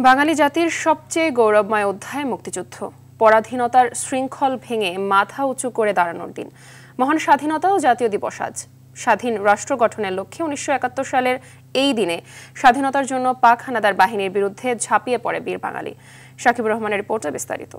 বাঙালি জাতির সবচেয়ে গৌরবময় অধ্যায় মুক্তিযুদ্ধ। পরাধীনতার শৃঙ্খল ভেঙে মাথা উঁচু করে দাঁড়ানোর দিন। মহান স্বাধীনতা ও জাতীয় দিবস আজ। স্বাধীন রাষ্ট্র গঠনের লক্ষ্যে ১৯৭১ সালের এই দিনে স্বাধীনতার জন্য পাক হানাদার বাহিনীর বিরুদ্ধে ঝাঁপিয়ে পড়ে বীর বাঙালি। শাকিবুর রহমানের রিপোর্টে বিস্তারিত।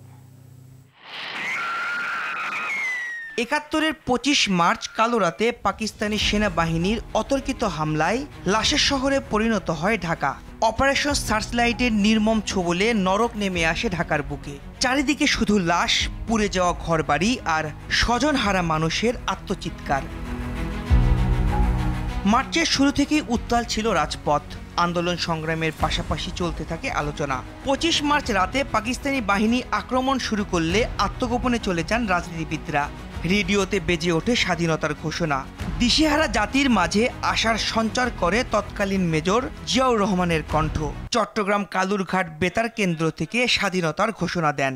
৭১-এর ২৫ মার্চ কালো রাতে পাকিস্তানি সেনাবাহিনীর অতর্কিত হামলায় লাশের শহরে পরিণত হয় ঢাকা। অপারেশন সার্চলাইটের নির্মম ছোবলে নরক নেমে আসে ঢাকার বুকে। চারিদিকে শুধু লাশ, পুড়ে যাওয়া ঘরবাড়ি আর স্বজনহারা মানুষের আত্মচিৎকার। মার্চের শুরু থেকেই উত্তাল ছিল রাজপথ। আন্দোলন সংগ্রামের পাশাপাশি চলতে থাকে আলোচনা। ২৫ মার্চ রাতে পাকিস্তানি বাহিনী আক্রমণ শুরু করলে আত্মগোপনে চলে যান রাজনীতিবিদরা। রেডিওতে বেজে ওঠে স্বাধীনতার ঘোষণা। দিশেহারা জাতির মাঝে আশার সঞ্চার করে তৎকালীন মেজর জিয়াউর রহমানের কণ্ঠ। চট্টগ্রাম কালুরঘাট বেতার কেন্দ্র থেকে স্বাধীনতার ঘোষণা দেন।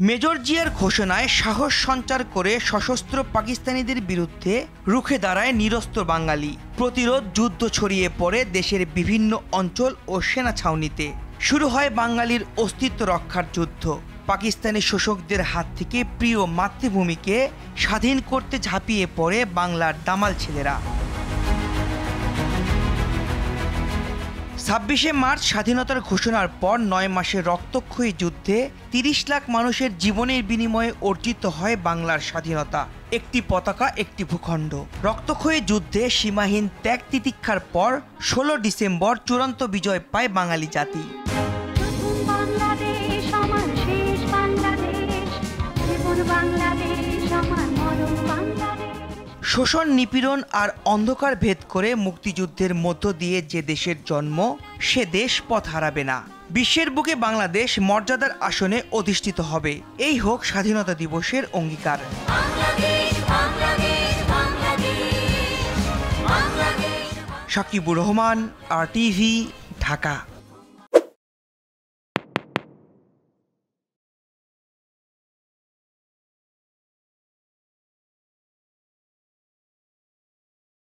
মেজর জিয়ার ঘোষণায় সাহস সঞ্চার করে সশস্ত্র পাকিস্তানিদের বিরুদ্ধে রুখে দাঁড়ায় নিরস্ত্র বাঙালি। প্রতিরোধ যুদ্ধ ছড়িয়ে পড়ে দেশের বিভিন্ন অঞ্চল ও সেনা ছাউনিতে। শুরু হয় বাঙালির অস্তিত্ব রক্ষার যুদ্ধ। পাকিস্তানি শোষকদের হাত থেকে প্রিয় মাতৃভূমিকে স্বাধীন করতে ঝাঁপিয়ে পড়ে বাংলার দামাল ছেলেরা। ২৬শে মার্চ স্বাধীনতার ঘোষণার পর ৯ মাসের রক্তক্ষয়ী যুদ্ধে ৩০ লাখ মানুষের জীবনের বিনিময়ে অর্জিত হয় বাংলার স্বাধীনতা। একটি পতাকা, একটি ভূখণ্ড। রক্তক্ষয়ী যুদ্ধে সীমাহীন ত্যাগ তিতিক্ষার পর ১৬ ডিসেম্বর চূড়ান্ত বিজয় পায় বাঙালি জাতি। শোষণ, নিপীড়ন আর অন্ধকার ভেদ করে মুক্তিযুদ্ধের মধ্য দিয়ে যে দেশের জন্ম, সে দেশ পথ হারাবে না। বিশ্বের বুকে বাংলাদেশ মর্যাদার আসনে অধিষ্ঠিত হবে। এই হোক স্বাধীনতা দিবসের অঙ্গীকার। শাকিবুর রহমান, RTV, ঢাকা।